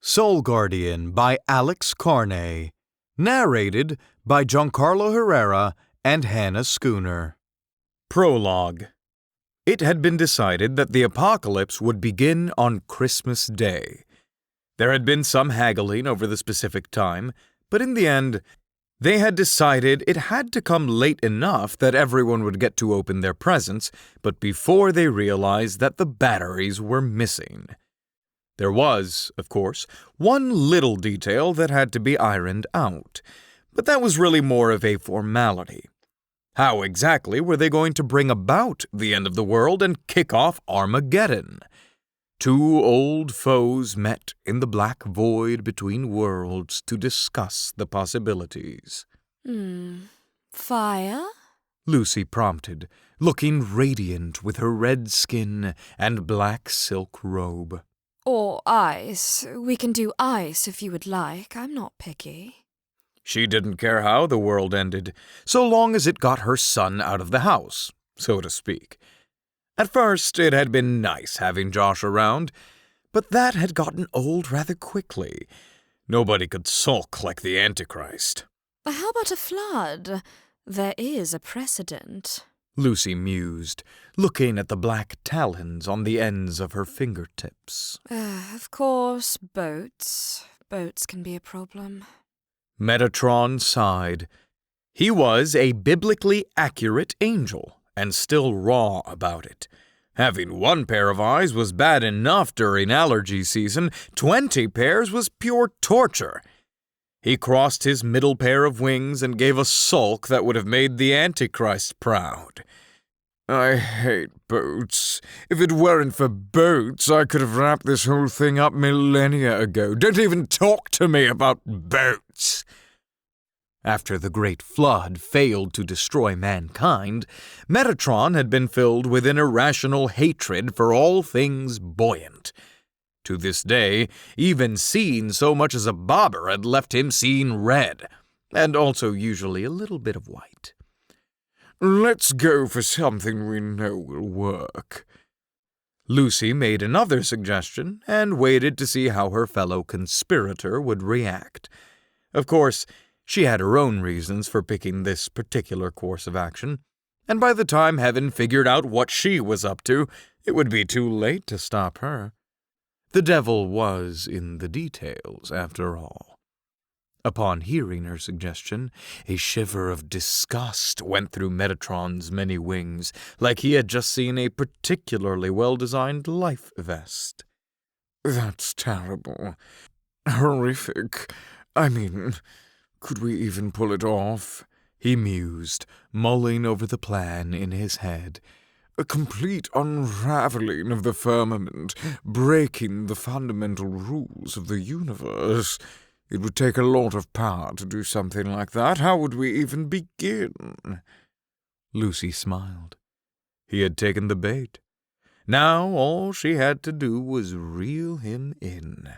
Soul Guardian by Alex Carney. Narrated by Giancarlo Herrera and Hannah Schooner. Prologue. It had been decided that the apocalypse would begin on Christmas Day. There had been some haggling over the specific time, but in the end, they had decided it had to come late enough that everyone would get to open their presents, but before they realized that the batteries were missing. There was, of course, one little detail that had to be ironed out, but that was really more of a formality. How exactly were they going to bring about the end of the world and kick off Armageddon? Two old foes met in the black void between worlds to discuss the possibilities. Fire? Lucy prompted, looking radiant with her red skin and black silk robe. Or ice. We can do ice if you would like. I'm not picky. She didn't care how the world ended, so long as it got her son out of the house, so to speak. At first, it had been nice having Josh around, but that had gotten old rather quickly. Nobody could sulk like the Antichrist. How about a flood? There is a precedent. Lucy mused, looking at the black talons on the ends of her fingertips. Of course, boats. Boats can be a problem. Metatron sighed. He was a biblically accurate angel, and still raw about it. Having one pair of eyes was bad enough during allergy season. 20 pairs was pure torture. He crossed his middle pair of wings and gave a sulk that would have made the Antichrist proud. I hate boats. If it weren't for boats, I could have wrapped this whole thing up millennia ago. Don't even talk to me about boats. After the Great Flood failed to destroy mankind, Metatron had been filled with an irrational hatred for all things buoyant. To this day, even seeing so much as a bobber had left him seeing red, and also usually a little bit of white. Let's go for something we know will work. Lucy made another suggestion and waited to see how her fellow conspirator would react. Of course, she had her own reasons for picking this particular course of action, and by the time Heaven figured out what she was up to, it would be too late to stop her. The devil was in the details, after all. Upon hearing her suggestion, a shiver of disgust went through Metatron's many wings, like he had just seen a particularly well-designed life vest. That's terrible. Horrific. I mean, could we even pull it off? He mused, mulling over the plan in his head. A complete unraveling of the firmament, breaking the fundamental rules of the universe. It would take a lot of power to do something like that. How would we even begin? Lucy smiled. He had taken the bait. Now all she had to do was reel him in.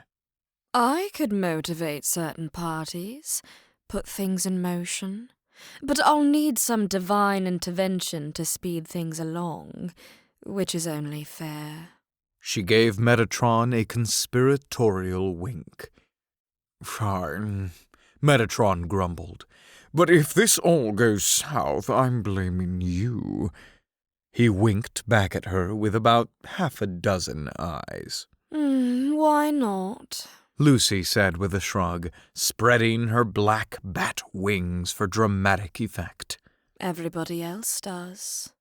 I could motivate certain parties, put things in motion. But I'll need some divine intervention to speed things along, which is only fair. She gave Metatron a conspiratorial wink. Fine, Metatron grumbled. But if this all goes south, I'm blaming you. He winked back at her with about half a dozen eyes. Why not? Lucy said with a shrug, spreading her black bat wings for dramatic effect. Everybody else does.